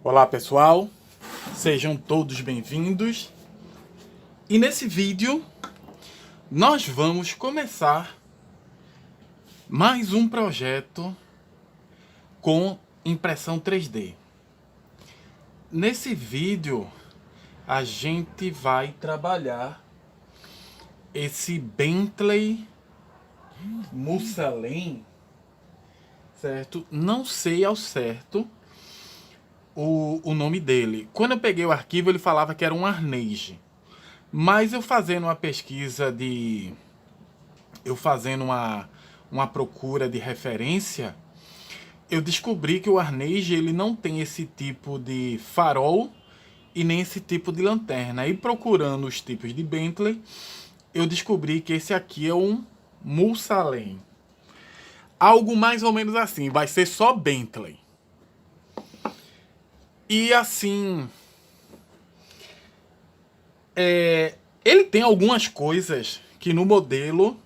Olá pessoal, sejam todos bem-vindos. E nesse vídeo nós vamos começar mais um projeto com impressão 3D. Nesse vídeo a gente vai trabalhar esse Bentley Mulsanne, certo? Não sei ao certo o nome dele. Quando eu peguei o arquivo, ele falava que era um arnês. Mas eu fazendo uma pesquisa eu fazendo uma procura de referência, eu descobri que o arnês ele não tem esse tipo de farol e nem esse tipo de lanterna. E procurando os tipos de Bentley, eu descobri que esse aqui é um Mulsanne. Algo mais ou menos assim, vai ser só Bentley. E assim, ele tem algumas coisas que no modelo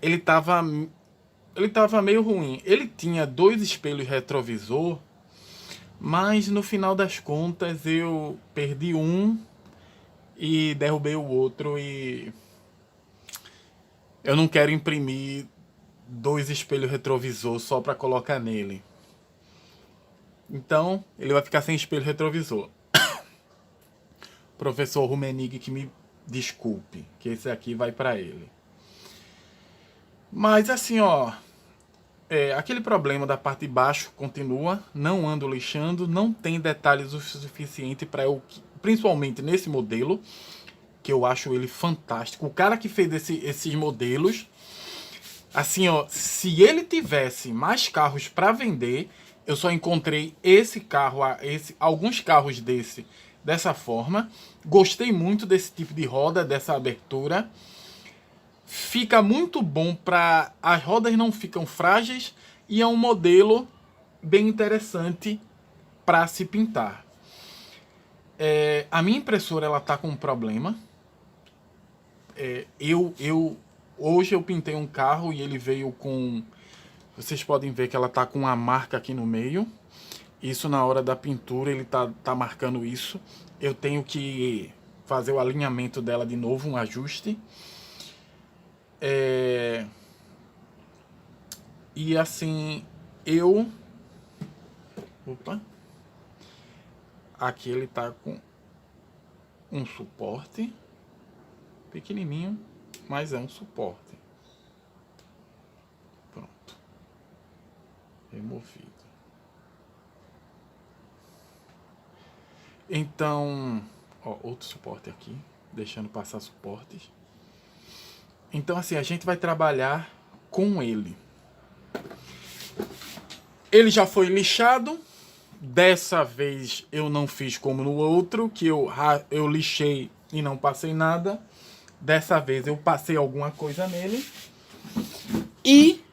ele tava meio ruim. Ele tinha 2 espelhos retrovisor, mas no final das contas eu perdi um e derrubei o outro, e eu não quero imprimir 2 espelhos retrovisor só para colocar nele. Então ele vai ficar sem espelho retrovisor. Professor Rumenig que me desculpe, que esse aqui vai para ele. Mas assim, ó, aquele problema da parte de baixo continua, não ando lixando, não tem detalhes o suficiente para eu, principalmente nesse modelo, que eu acho ele fantástico. O cara que fez esses modelos, assim, ó, se ele tivesse mais carros para vender, eu só encontrei esse carro, alguns carros dessa forma. Gostei muito desse tipo de roda, dessa abertura. Fica muito bom para... As rodas não ficam frágeis e é um modelo bem interessante para se pintar. A minha impressora ela tá com um problema. Hoje eu pintei um carro e ele veio com... Vocês podem ver que ela tá com uma marca aqui no meio. Isso na hora da pintura ele tá marcando isso. Eu tenho que fazer o alinhamento dela de novo, um ajuste. E assim, Opa! Aqui ele tá com um suporte pequenininho, mas é um suporte. Pronto. Removido. Então, ó, outro suporte aqui, deixando passar suportes. Então assim, a gente vai trabalhar com ele. Ele já foi lixado. Dessa vez eu não fiz como no outro, que eu lixei e não passei nada. Dessa vez eu passei alguma coisa nele. E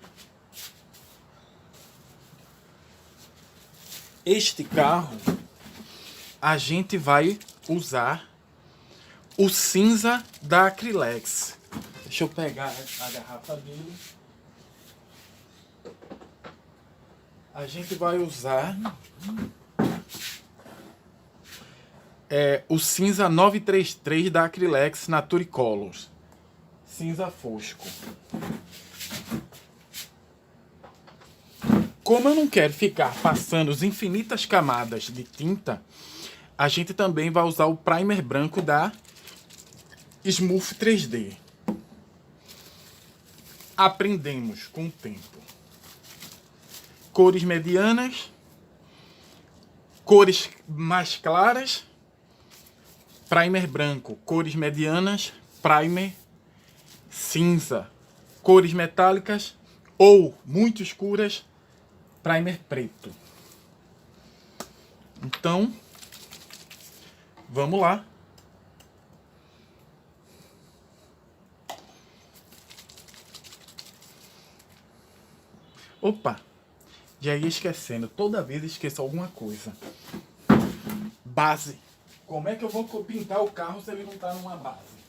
este carro a gente vai usar o cinza da Acrylex. Deixa eu pegar a garrafa dele. A gente vai usar o cinza 933 da Acrylex Nature Colors. Cinza fosco. Como eu não quero ficar passando as infinitas camadas de tinta, a gente também vai usar o primer branco da Smooth 3D. Aprendemos com o tempo. Cores medianas, cores mais claras, primer branco, cores medianas, primer cinza, cores metálicas ou muito escuras, primer preto. Então, vamos lá. Opa! Já ia esquecendo, toda vez esqueço alguma coisa. Base. Como é que eu vou pintar o carro se ele não tá numa base?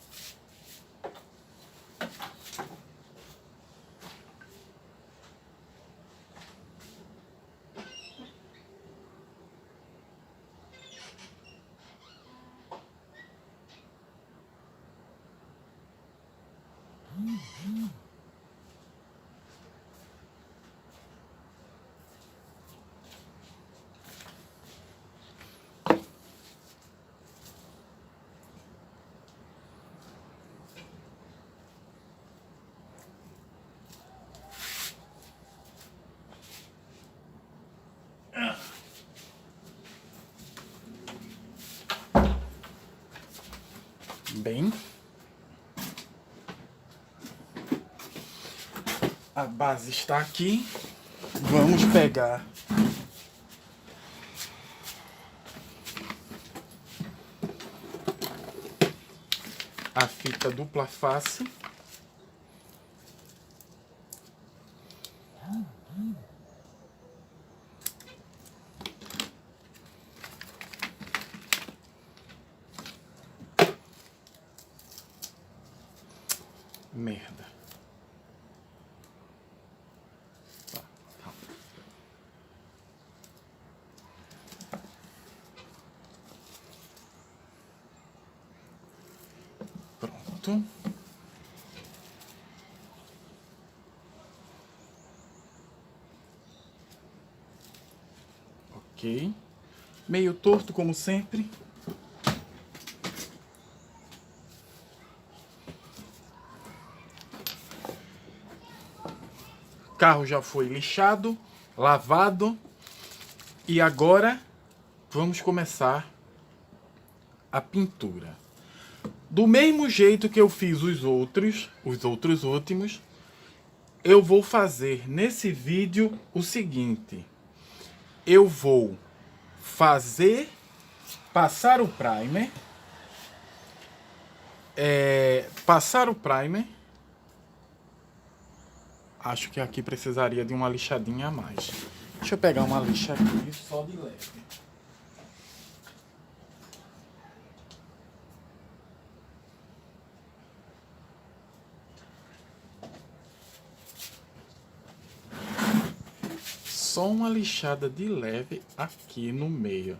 A base está aqui. Vamos pegar a fita dupla face. Merda. Tá, tá. Pronto. Ok. Meio torto, como sempre. O carro já foi lixado, lavado. E agora vamos começar a pintura. Do mesmo jeito que eu fiz os outros últimos, eu vou fazer nesse vídeo o seguinte. Eu vou passar o primer. Passar o primer. Acho que aqui precisaria de uma lixadinha a mais. Deixa eu pegar uma lixa aqui, só de leve. Só uma lixada de leve aqui no meio.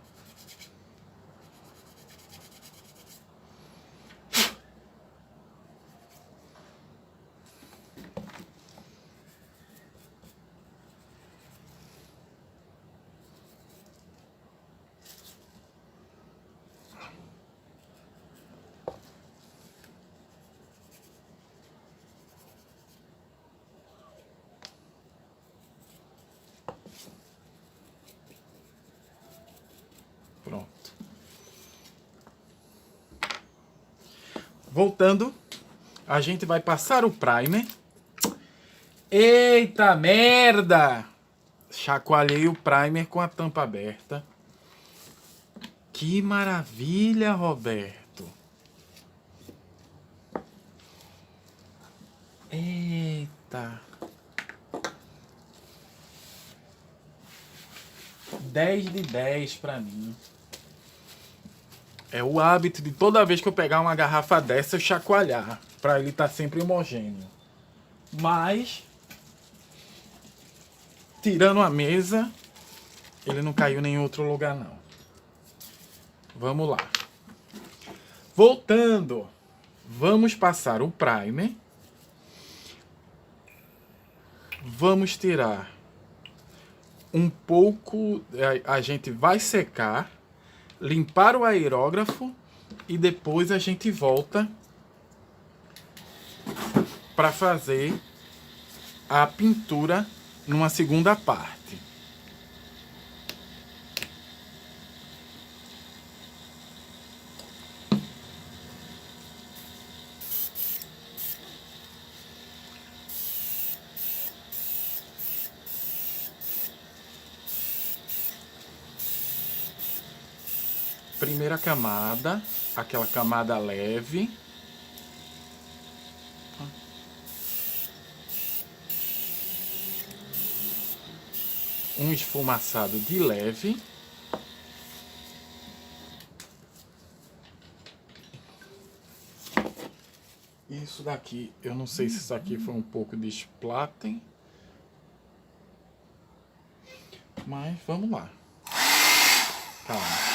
Pronto. Voltando, a gente vai passar o primer. Eita merda! Chacoalhei o primer com a tampa aberta. Que maravilha, Roberto! Eita! 10 de 10 pra mim. É o hábito de toda vez que eu pegar uma garrafa dessa, eu chacoalhar. Pra ele estar sempre homogêneo. Mas, tirando a mesa, ele não caiu em nenhum outro lugar, não. Vamos lá. Voltando. Vamos passar o primer. Vamos tirar um pouco. A gente vai secar, limpar o aerógrafo e depois a gente volta para fazer a pintura numa segunda parte. Primeira camada, aquela camada leve. Um esfumaçado de leve. Isso daqui, eu não sei se isso aqui foi um pouco de splatter. Mas vamos lá. Calma.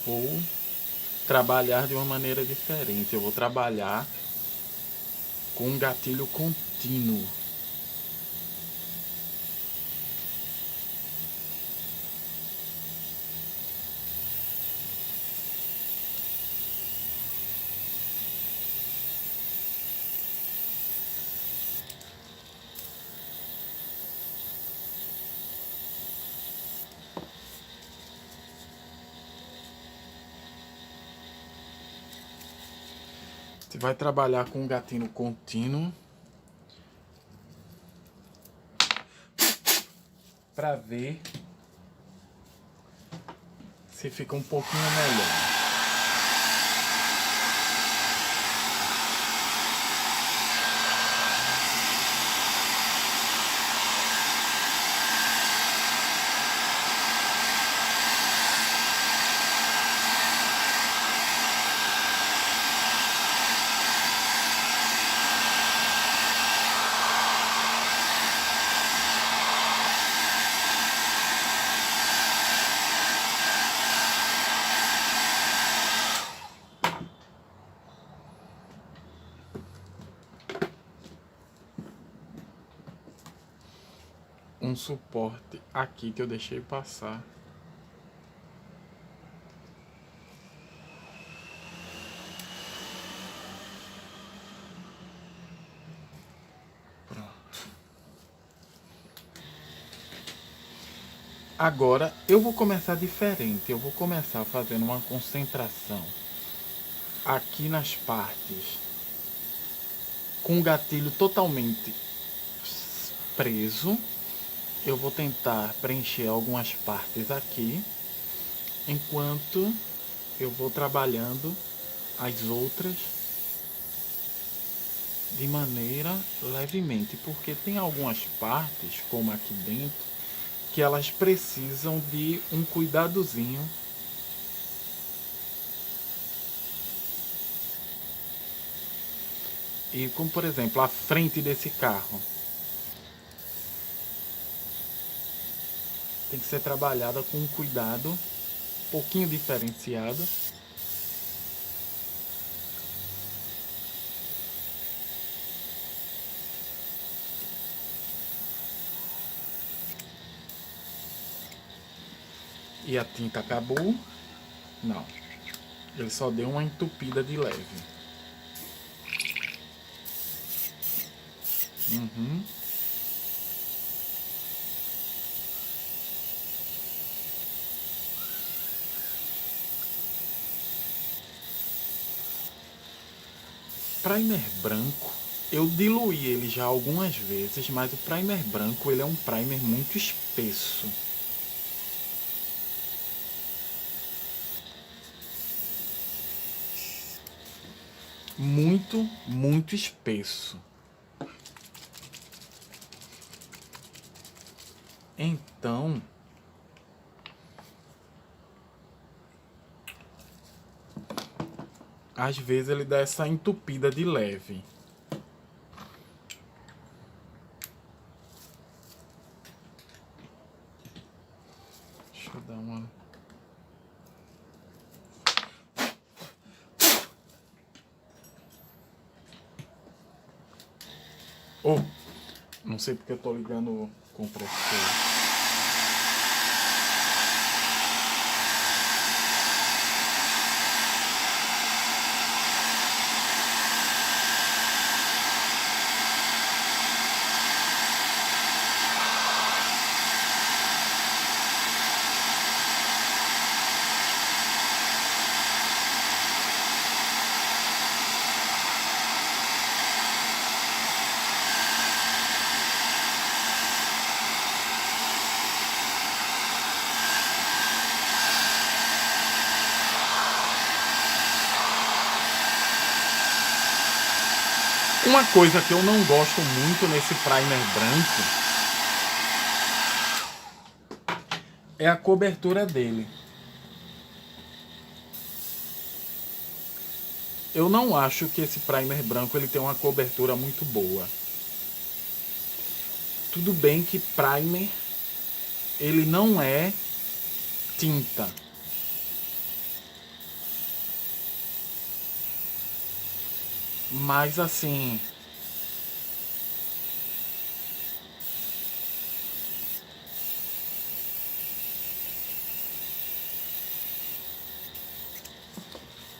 Vou trabalhar de uma maneira diferente. Eu vou trabalhar com um gatilho contínuo. Você vai trabalhar com um gatilho contínuo para ver se fica um pouquinho melhor. Um suporte aqui que eu deixei passar. Pronto. Agora eu vou começar diferente. Eu vou começar fazendo uma concentração aqui nas partes com o gatilho totalmente preso. Eu vou tentar preencher algumas partes aqui, enquanto eu vou trabalhando as outras de maneira levemente, porque tem algumas partes, como aqui dentro, que elas precisam de um cuidadozinho. E como, por exemplo, a frente desse carro tem que ser trabalhada com um cuidado um pouquinho diferenciado. E a tinta acabou? Não. Ele só deu uma entupida de leve. Uhum. Primer branco, eu diluí ele já algumas vezes, mas o primer branco ele é um primer muito espesso. Muito, muito espesso. Então, às vezes ele dá essa entupida de leve. Deixa eu dar uma... Oh, não sei porque eu tô ligando o compressor. Uma coisa que eu não gosto muito nesse primer branco é a cobertura dele. Eu não acho que esse primer branco ele tem uma cobertura muito boa. Tudo bem que primer ele não é tinta. Mas assim,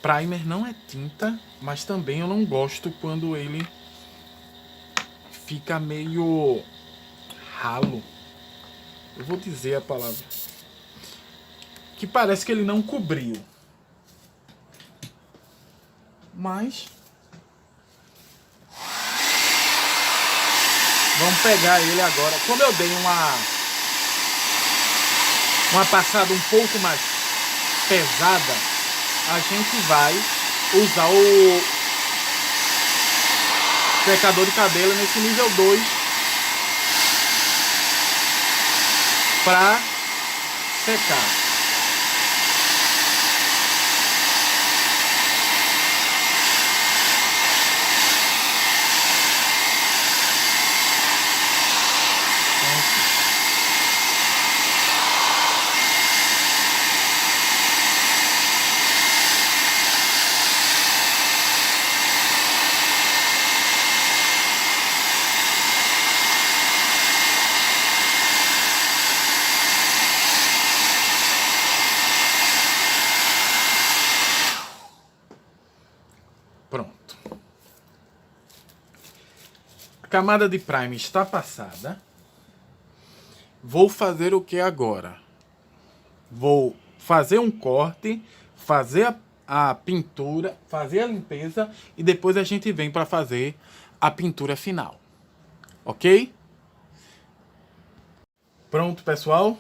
primer não é tinta, mas também eu não gosto quando ele fica meio ralo. Eu vou dizer a palavra. Que parece que ele não cobriu. Mas vamos pegar ele agora. Como eu dei uma passada um pouco mais pesada, a gente vai usar o secador de cabelo nesse nível 2 para secar. Pronto. A camada de primer está passada. Vou fazer o que agora? Vou fazer um corte, fazer a pintura, fazer a limpeza e depois a gente vem para fazer a pintura final. Ok? Pronto, pessoal.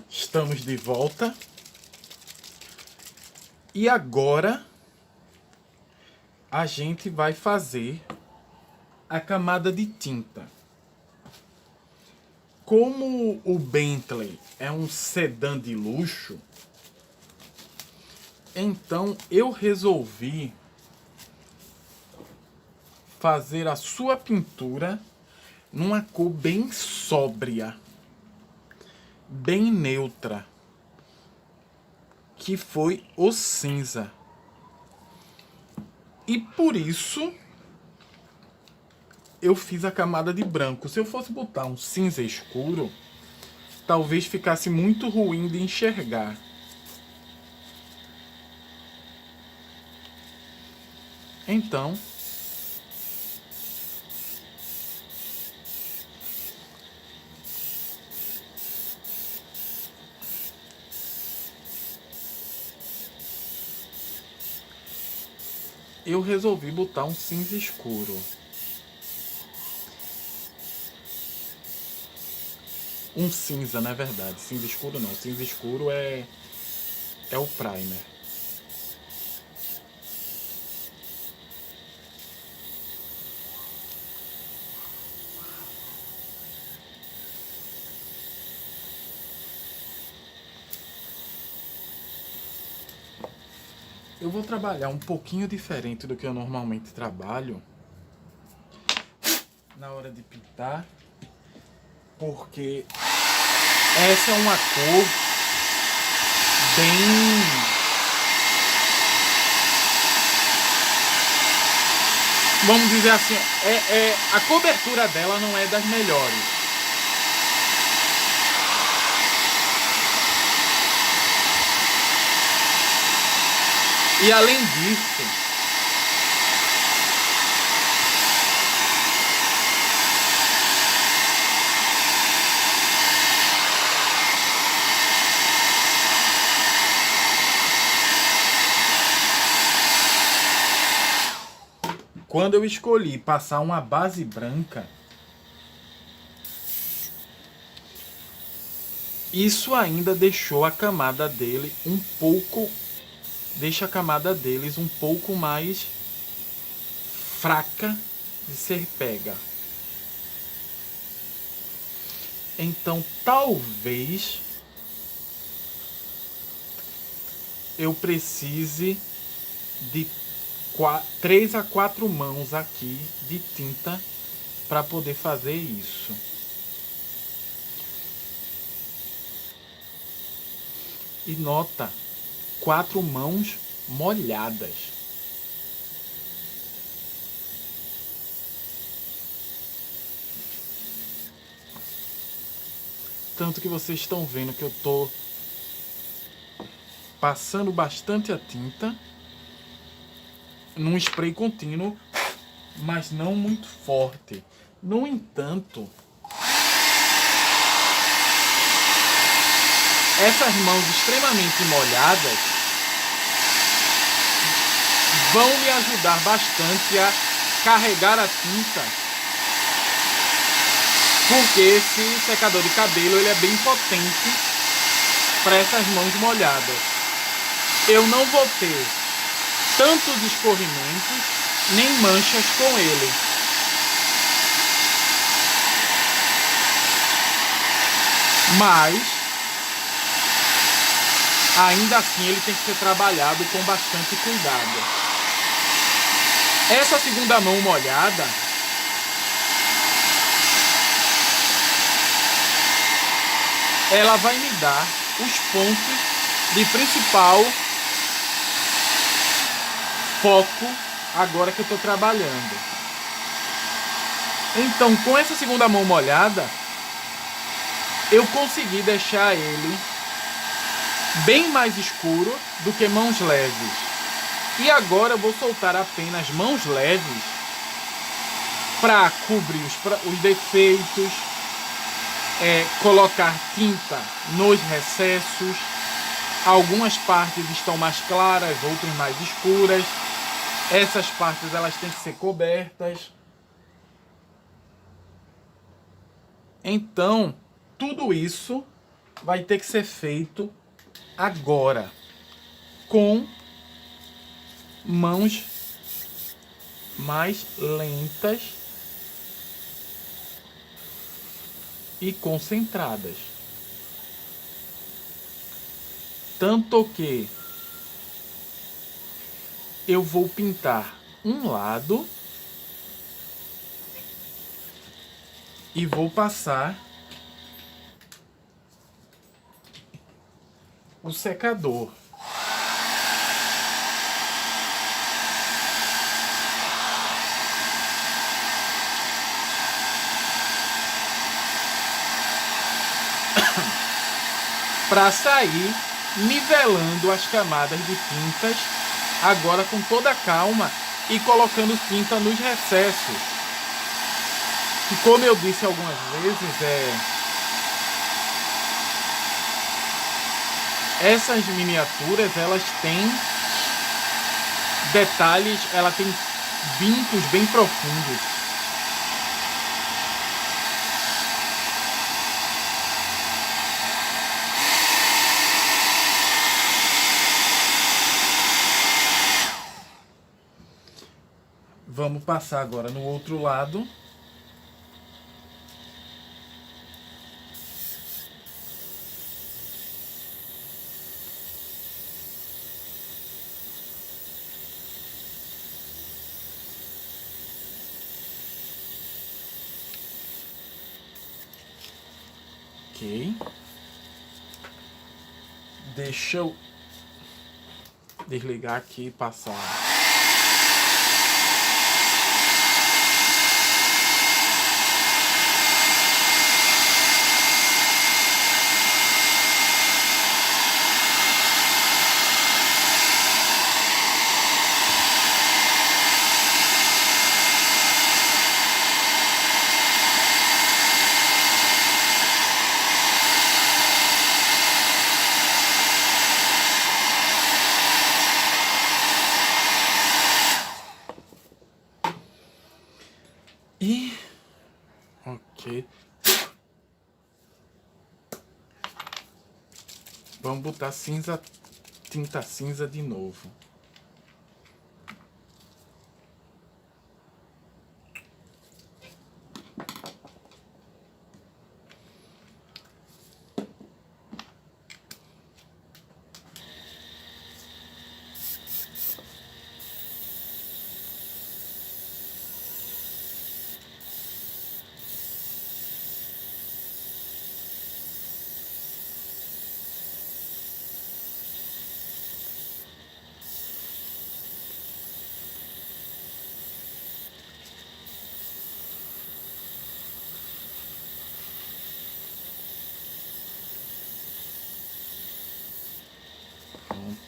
Estamos de volta. E agora a gente vai fazer a camada de tinta. Como o Bentley é um sedã de luxo, então eu resolvi fazer a sua pintura numa cor bem sóbria, bem neutra, que foi o cinza. E por isso eu fiz a camada de branco. Se eu fosse botar um cinza escuro, talvez ficasse muito ruim de enxergar. Então, eu resolvi botar um cinza escuro. Um cinza, na verdade. Cinza escuro não. Cinza escuro é o primer. Eu vou trabalhar um pouquinho diferente do que eu normalmente trabalho na hora de pintar, porque essa é uma cor bem... Vamos dizer assim, a cobertura dela não é das melhores. E além disso, quando eu escolhi passar uma base branca, isso ainda deixou a camada dele um pouco... Deixa a camada deles um pouco mais fraca de ser pega. Então, talvez eu precise de 3 a 4 mãos aqui de tinta para poder fazer isso. E nota, 4 mãos molhadas. Tanto que vocês estão vendo que eu tô passando bastante a tinta num spray contínuo, mas não muito forte. No entanto, essas mãos extremamente molhadas vão me ajudar bastante a carregar a tinta, porque esse secador de cabelo ele é bem potente para essas mãos molhadas. Eu não vou ter tantos escorrimentos nem manchas com ele. Mas ainda assim ele tem que ser trabalhado com bastante cuidado. Essa segunda mão molhada ela vai me dar os pontos de principal foco agora que eu estou trabalhando. Então, com essa segunda mão molhada, eu consegui deixar ele bem mais escuro do que mãos leves. E agora eu vou soltar apenas mãos leves para cobrir os defeitos, colocar tinta nos recessos. Algumas partes estão mais claras, outras mais escuras. Essas partes elas têm que ser cobertas. Então, tudo isso vai ter que ser feito agora, com mãos mais lentas e concentradas. Tanto que eu vou pintar um lado e vou passar o secador. Para sair nivelando as camadas de tintas, agora com toda a calma e colocando tinta nos recessos. Que, como eu disse algumas vezes, essas miniaturas elas têm detalhes, ela tem vincos bem profundos. Vamos passar agora no outro lado. Ok. Deixa eu desligar aqui e passar. E ok. Vamos botar cinza, tinta cinza de novo.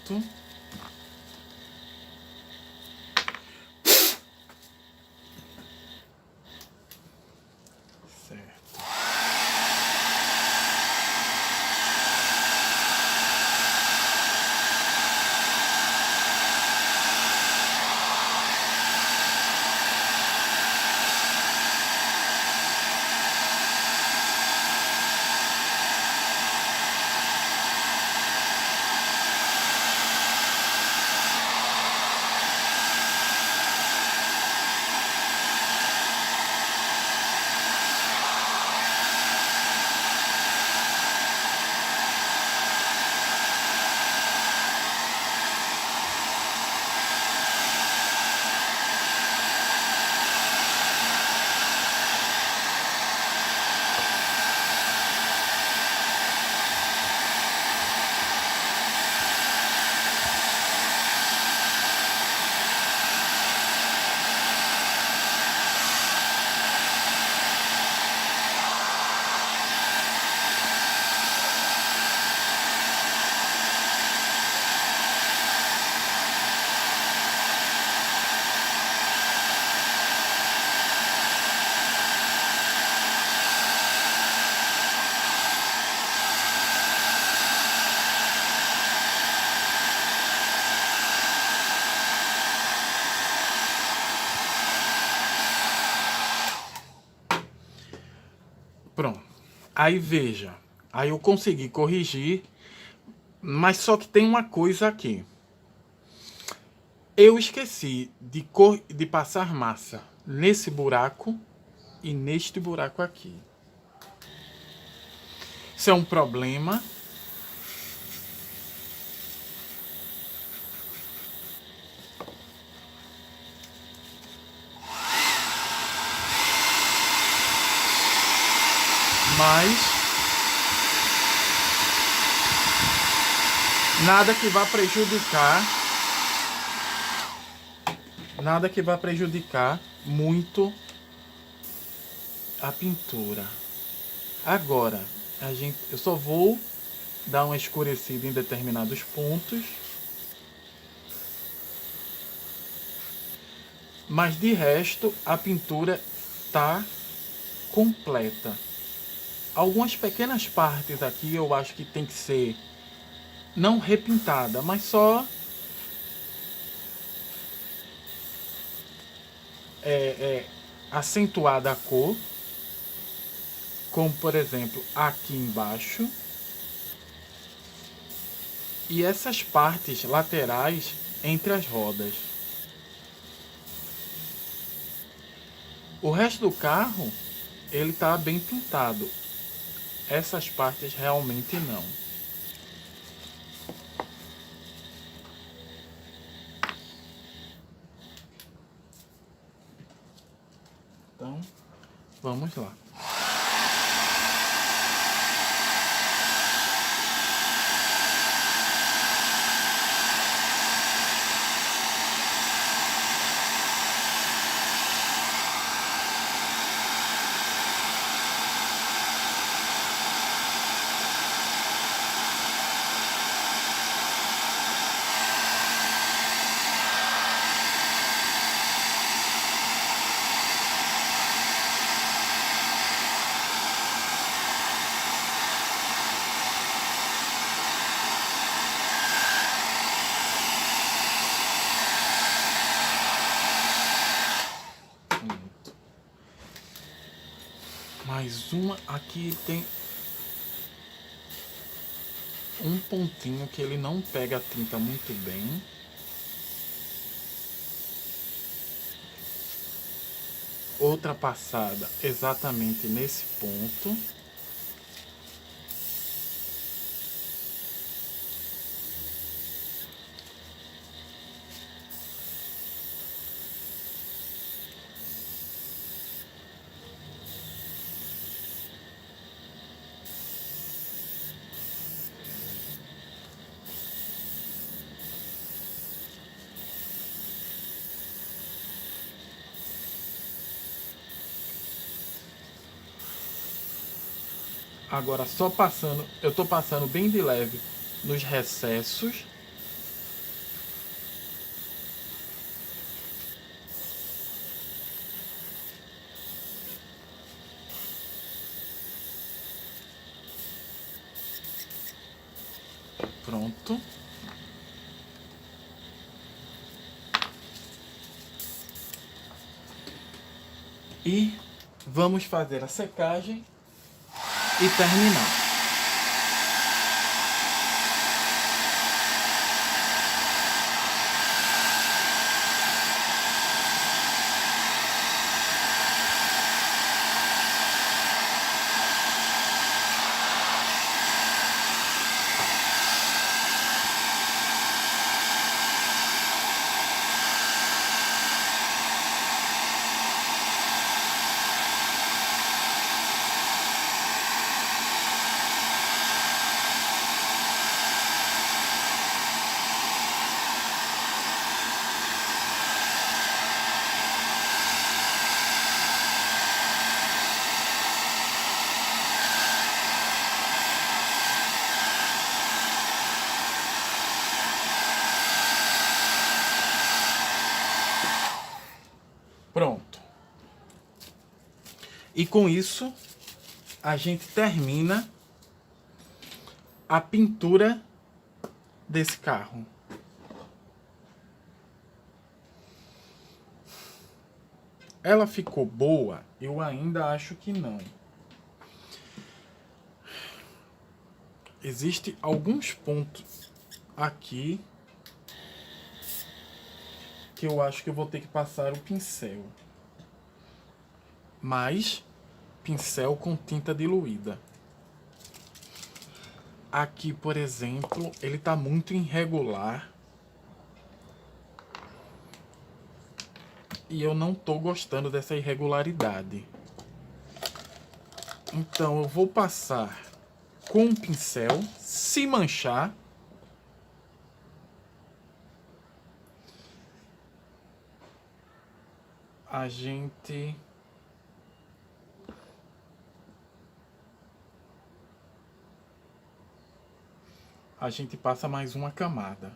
Pronto. Certo. Pronto. Aí veja, aí eu consegui corrigir, mas só que tem uma coisa aqui. Eu esqueci de passar massa nesse buraco e neste buraco aqui. Isso é um problema. Mas nada que vá prejudicar muito a pintura. Agora, eu só vou dar uma escurecida em determinados pontos, mas de resto a pintura tá completa. Algumas pequenas partes aqui eu acho que tem que ser não repintada, mas só acentuada a cor, como por exemplo aqui embaixo, e essas partes laterais entre as rodas. O resto do carro ele tá bem pintado. Essas partes realmente não. Então, vamos lá. Mais uma, aqui tem um pontinho que ele não pega a tinta muito bem. Outra passada exatamente nesse ponto. Agora só passando, eu tô passando bem de leve nos recessos Pronto. E vamos fazer a secagem e terminar. Pronto. E com isso, a gente termina a pintura desse carro. Ela ficou boa? Eu ainda acho que não. Existem alguns pontos aqui que eu acho que eu vou ter que passar o pincel. Mas pincel com tinta diluída. Aqui, por exemplo, ele tá muito irregular. E eu não tô gostando dessa irregularidade. Então eu vou passar com o pincel, se manchar. A gente passa mais uma camada.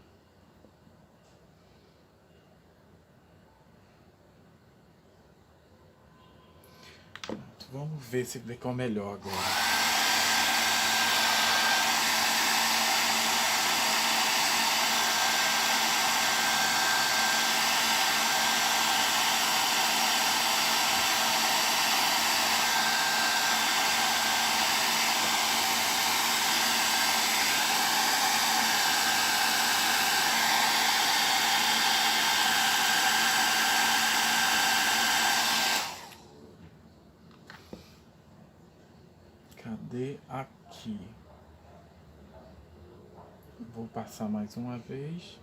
Pronto, vamos ver se ficou melhor agora. Cadê aqui? Vou passar mais uma vez.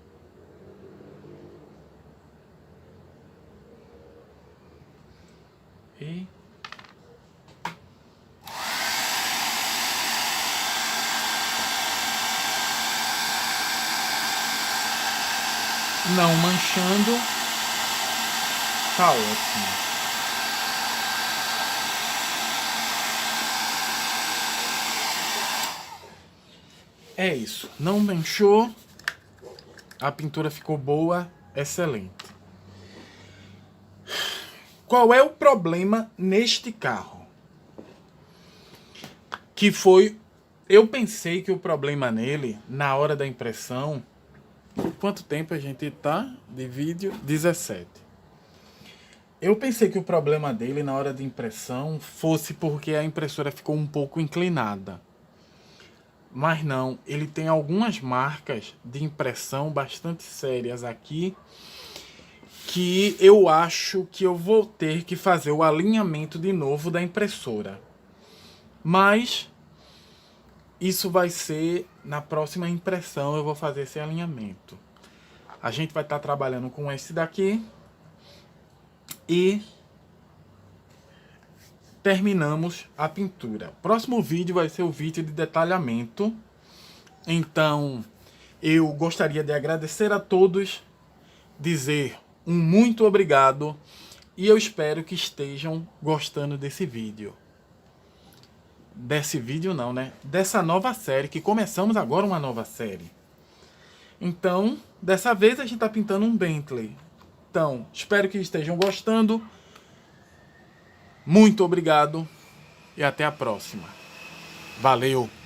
E não manchando, tá ótimo. É isso, não manchou, a pintura ficou boa, excelente. Qual é o problema neste carro? Que foi, eu pensei que o problema nele, na hora da impressão, quanto tempo a gente tá de vídeo? 17. Eu pensei que o problema dele na hora de impressão fosse porque a impressora ficou um pouco inclinada. Mas não, ele tem algumas marcas de impressão bastante sérias aqui, que eu acho que eu vou ter que fazer o alinhamento de novo da impressora. Mas isso vai ser na próxima impressão, eu vou fazer esse alinhamento. A gente vai estar trabalhando com esse daqui e terminamos a pintura. Próximo vídeo vai ser o vídeo de detalhamento. Então, eu gostaria de agradecer a todos, dizer um muito obrigado e eu espero que estejam gostando desse vídeo. Desse vídeo não, né? Dessa nova série, que começamos agora uma nova série. Então, dessa vez a gente tá pintando um Bentley. Então, espero que estejam gostando. Muito obrigado e até a próxima. Valeu!